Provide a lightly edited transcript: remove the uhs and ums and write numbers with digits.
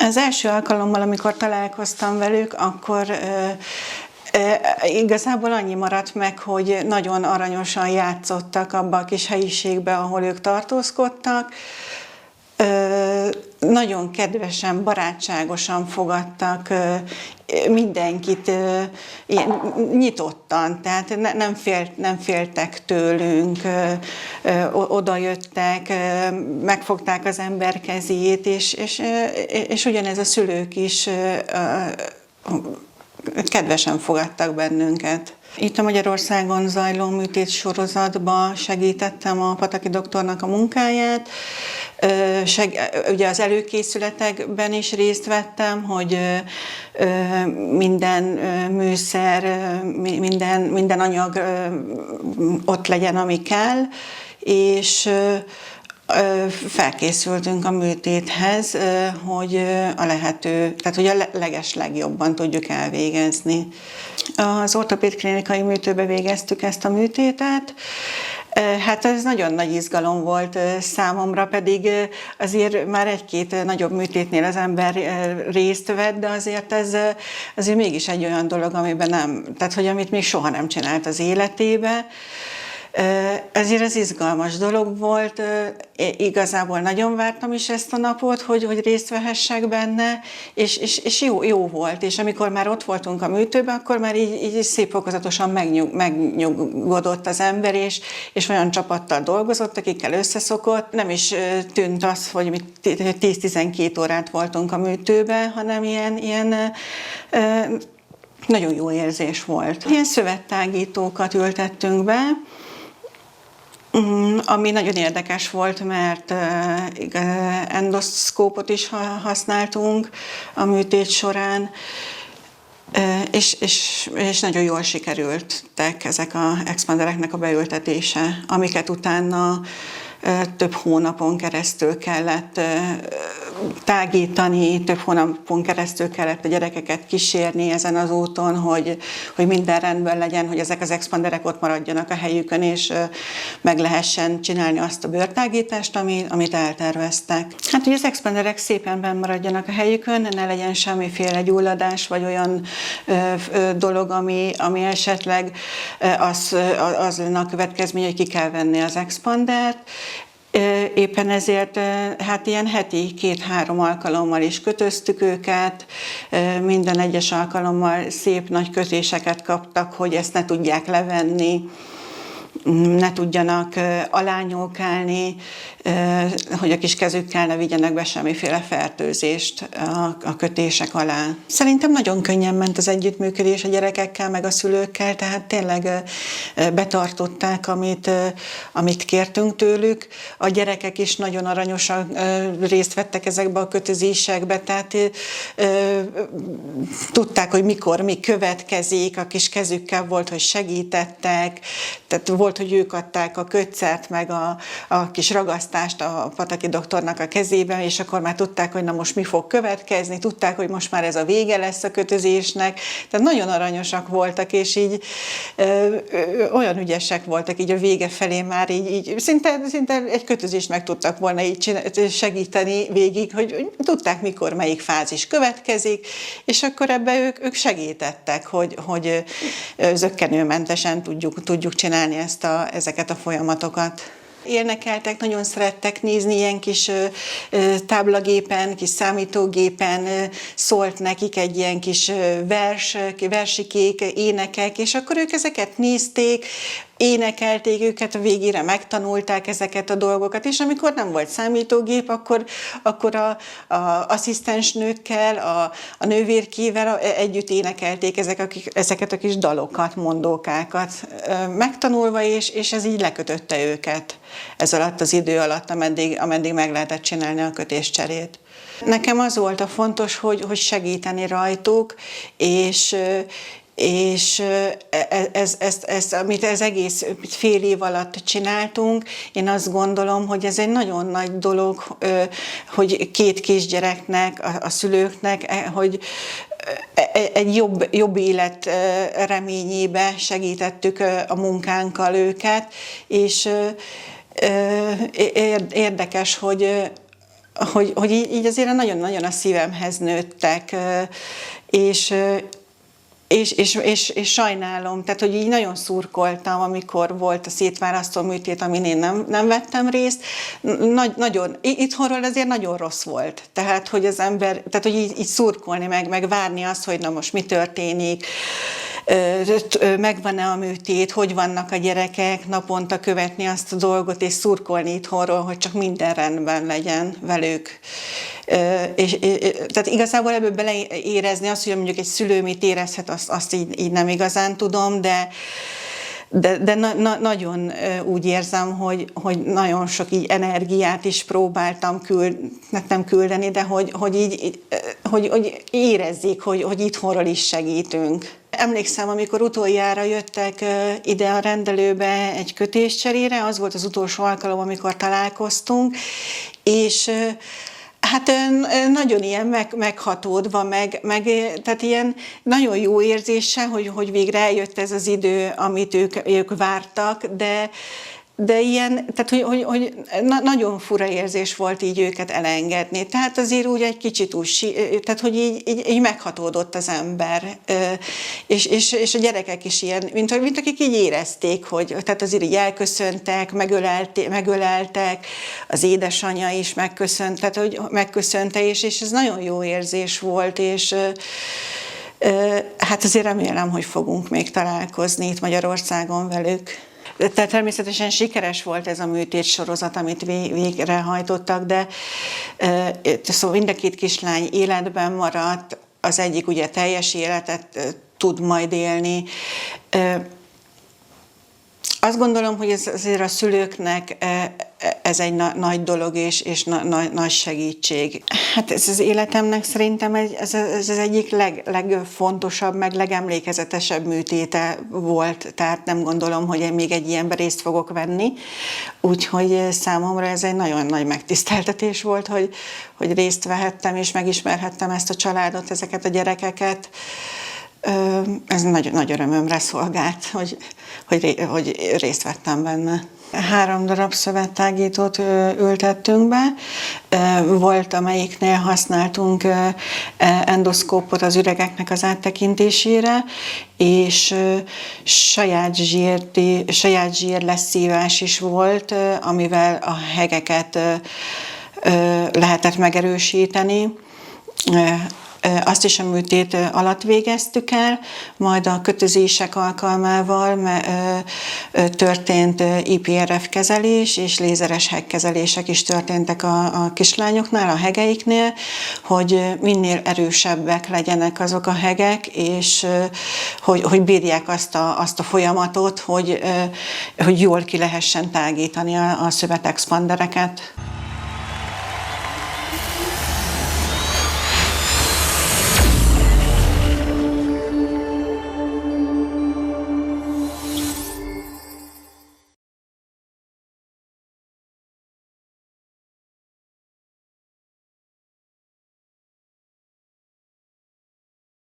Az első alkalommal, amikor találkoztam velük, akkor igazából annyi maradt meg, hogy nagyon aranyosan játszottak abba a kis helyiségbe, ahol ők tartózkodtak. Nagyon kedvesen, barátságosan fogadtak mindenkit nyitottan, tehát nem féltek tőlünk, oda jöttek, megfogták az ember kezét, és ugyanez a szülők is kedvesen fogadtak bennünket. Itt a Magyarországon zajló műtét sorozatban segítettem a Pataki doktornak a munkáját. Ugye az előkészületekben is részt vettem, hogy minden műszer, minden anyag ott legyen, ami kell, és felkészültünk a műtéthez, hogy hogy a legeslegjobban tudjuk elvégezni. Az ortopéd klinikai műtőbe végeztük ezt a műtétet. Hát ez nagyon nagy izgalom volt számomra, pedig azért már egy-két nagyobb műtétnél az ember részt vett, de azért ez azért mégis egy olyan dolog, amit még soha nem csinált az életébe. Ezért ez izgalmas dolog volt, igazából nagyon vártam is ezt a napot, hogy részt vehessek benne, és jó volt, és amikor már ott voltunk a műtőben, akkor már így szép fokozatosan megnyugodott az ember, és olyan csapattal dolgozott, akikkel összeszokott. Nem is tűnt az, hogy mi 10-12 órát voltunk a műtőben, hanem ilyen nagyon jó érzés volt. Ilyen szövettágítókat ültettünk be, ami nagyon érdekes volt, mert endoszkópot is használtunk a műtét során, és nagyon jól sikerültek ezek az expandereknek a beültetése, amiket utána több hónapon keresztül kellett tágítani, több hónapon keresztül kellett a gyerekeket kísérni ezen az úton, hogy minden rendben legyen, hogy ezek az expanderek ott maradjanak a helyükön, és meg lehessen csinálni azt a bőrtágítást, amit elterveztek. Hát, hogy az expanderek szépen benn maradjanak a helyükön, ne legyen semmiféle gyulladás, vagy olyan dolog, ami esetleg az lenne a következmény, hogy ki kell venni az expandert. Éppen ezért hát ilyen heti 2-3 alkalommal is kötöztük őket, minden egyes alkalommal szép nagy kötéseket kaptak, hogy ezt ne tudják levenni, ne tudjanak alányolkálni, hogy a kis kezükkel ne vigyenek be semmiféle fertőzést a kötések alá. Szerintem nagyon könnyen ment az együttműködés a gyerekekkel, meg a szülőkkel, tehát tényleg betartották, amit kértünk tőlük. A gyerekek is nagyon aranyosan részt vettek ezekbe a kötözésekbe, tehát tudták, hogy mikor mi következik, a kis kezükkel volt, hogy segítettek, tehát volt, hogy ők adták a kötszert, meg a kis ragasztást a Pataki doktornak a kezében, és akkor már tudták, hogy na most mi fog következni, tudták, hogy most már ez a vége lesz a kötözésnek. Tehát nagyon aranyosak voltak, és így olyan ügyesek voltak így a vége felé már, így szinte egy kötözést meg tudtak volna így segíteni végig, hogy tudták, mikor melyik fázis következik, és akkor ebbe ők segítettek, hogy zökkenőmentesen tudjuk csinálni ezeket a folyamatokat. Énekeltek, nagyon szerettek nézni ilyen kis táblagépen, kis számítógépen, szólt nekik egy ilyen kis versikék, énekek, és akkor ők ezeket nézték, énekelték őket, a végére megtanulták ezeket a dolgokat, és amikor nem volt számítógép, akkor a asszisztensnőkkel, a nővérkével együtt énekelték ezeket a kis dalokat, mondókákat megtanulva, és ez így lekötötte őket ez alatt az idő alatt, ameddig meg lehetett csinálni a kötéscserét. Nekem az volt a fontos, hogy segíteni rajtuk, és amit az egész fél év alatt csináltunk, én azt gondolom, hogy ez egy nagyon nagy dolog, hogy 2 kisgyereknek, a szülőknek, hogy egy jobb élet reményébe segítettük a munkánkkal őket, és érdekes, hogy így azért nagyon-nagyon a szívemhez nőttek, és sajnálom, tehát hogy így nagyon szurkoltam, amikor volt a szétválasztó műtét, amin én nem vettem részt. Nagyon, itthonról azért nagyon rossz volt. Tehát, hogy az ember, tehát hogy így szurkolni, meg várni azt, hogy na most mi történik, megvan-e a műtét, hogy vannak a gyerekek, naponta követni azt a dolgot, és szurkolni itthonról, hogy csak minden rendben legyen velük. Tehát igazából ebből beleérezni azt, hogy mondjuk egy szülő mit érezhet, azt így nem igazán tudom, de nagyon úgy érzem, hogy nagyon sok így energiát is próbáltam nem küldeni, de hogy érezzék, hogy itthonról is segítünk. Emlékszem, amikor utoljára jöttek ide a rendelőbe egy kötéscserére, az volt az utolsó alkalom, amikor találkoztunk, és hát nagyon ilyen meghatódva, tehát ilyen nagyon jó érzése, hogy végre eljött ez az idő, amit ők vártak, de ilyen, tehát hogy nagyon fura érzés volt így őket elengedni. Tehát azért úgy egy kicsit tehát hogy így meghatódott az ember. És a gyerekek is ilyen, mint akik így érezték, hogy tehát azért így elköszöntek, megöleltek, az édesanyja is megköszönte, és ez nagyon jó érzés volt, és hát azért remélem, hogy fogunk még találkozni itt Magyarországon velük. Tehát természetesen sikeres volt ez a műtétsorozat, amit végrehajtottak, de szóval mind a két kislány életben maradt, az egyik ugye teljes életet tud majd élni. Azt gondolom, hogy ez azért a szülőknek ez egy nagy dolog és nagy segítség. Hát ez az életemnek szerintem ez az egyik legfontosabb, meg legemlékezetesebb műtéte volt, tehát nem gondolom, hogy én még egy ilyenben részt fogok venni. Úgyhogy számomra ez egy nagyon nagy megtiszteltetés volt, hogy részt vehettem és megismerhettem ezt a családot, ezeket a gyerekeket. Ez nagy örömömre szolgált, hogy részt vettem benne. 3 darab szövettágítót ültettünk be, volt, amelyiknél használtunk endoszkópot az üregeknek az áttekintésére, és saját zsírleszívás is volt, amivel a hegeket lehetett megerősíteni. Azt is a műtét alatt végeztük el, majd a kötözések alkalmával történt IPRF kezelés és lézeres hegkezelések is történtek a kislányoknál, a hegeiknél, hogy minél erősebbek legyenek azok a hegek, és hogy bírják azt a folyamatot, hogy jól ki lehessen tágítani a szövetexpandereket.